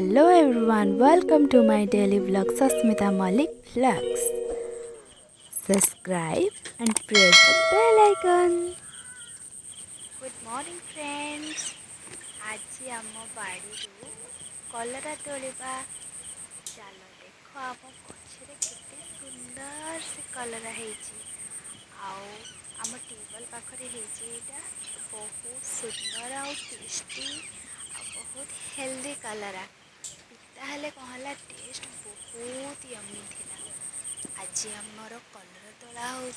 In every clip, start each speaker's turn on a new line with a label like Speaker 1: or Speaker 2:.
Speaker 1: Hello everyone, welcome to my daily vlog Sasmita Malik Vlogs. Subscribe and press the bell icon. Good morning friends. आज आम बाड़ी कलरा तोड़वा चलो देख आम गचरे केते सुंदर से कलरा आम टेबल पाखरे बहुत सुंदर आ टेस्टी बहुत हेल्दी कलरा पिता कहला टेस्ट बहुत यमी थिला। आज आमर कलर तोड़ा हो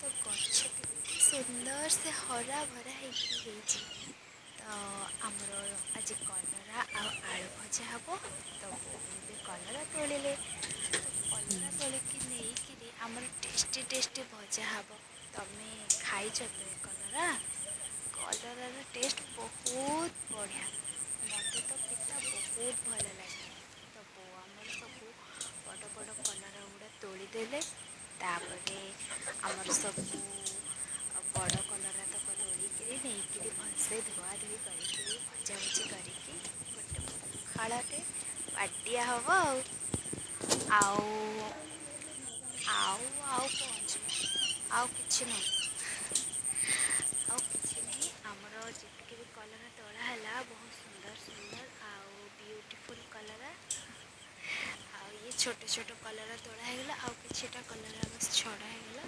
Speaker 1: तो गछ केते सुंदर से हरा भरा हो तो आमर आज कलरा आलू भजा हम तो बोले कलरा तोड़े तो कलरा तोलिकी नहीं आमर टेस्टी टेस्टी भजा हम तमें खाई तो कलरा कलरार टेस्ट बहुत बढ़िया मत तो पिता बहुत भल लगे तो बो आमर सब बड़ बड़ कलरा गुड़ा तोड़देले आमर सब बड़ कलरा तक तोड़िकी नहीं भलसे धुआ धुई कर भजा भुजी कर गोटे पखाड़े बाटिया हम आउ पहुँच आउ कि नहीं आमर जितकी भी कलर तोड़ा है बहुत सुंदर सुंदर आउ ब्यूटीफुल कलर ये छोटे छोटे कलर तोड़ा है आउ किछटा कलर बस छड़ा है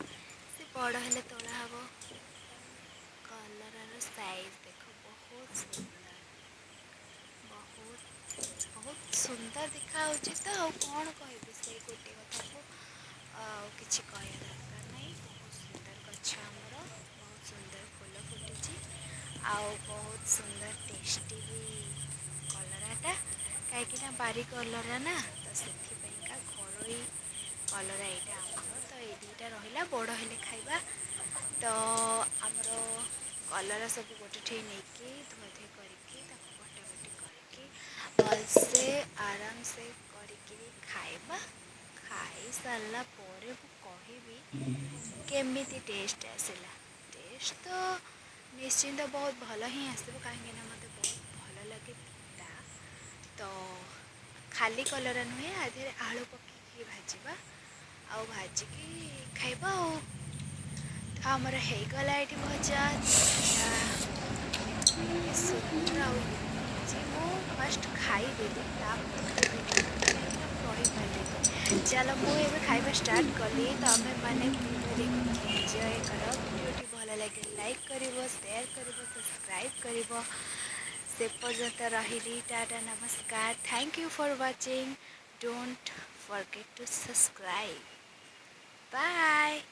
Speaker 1: से बड़ हेले तोड़ा हम कलर साइज देख बहुत सुंदर बहुत बहुत सुंदर देखा तो कौन कह से गोटे कथा को किसी कह दरकार नहीं बहुत सुंदर गछ आमर बहुत सुंदर फूल फुटी आउ बहुत सुंदर टेस्टी भी कलराटा कहीं बारी कलरा ना तो से घरोई कलरा यहाँ आमर तो ये दुईटा रहा बड़ हेले खाइबा तो आमर कलरा सब गोटे ठे नहीं धुआ धुई करके बटाबटी करके भलसे आराम से करके खाइबा खाई सारा पर कहबी केमिति टेस्ट आसला टेस्ट तो निश्चिंत बहुत भल ही आसो कहीं मत बहुत भल लगे पिता तो खाली कलरा नुहे आधे आलू पकईकी भाजवा आउ भाजिकी खाइबा आमर होगला ये भजा सुंदर आउ फर्स्ट खाईदेली चलो मुझे खाइबा स्टार्ट कली तो आम मैंने एंजॉय कर वीडियो भल लगे लाइक कर शेयर कर सब्सक्राइब कर से पर्यंत रही टाटा नमस्कार thank you for watching don't forget to subscribe bye.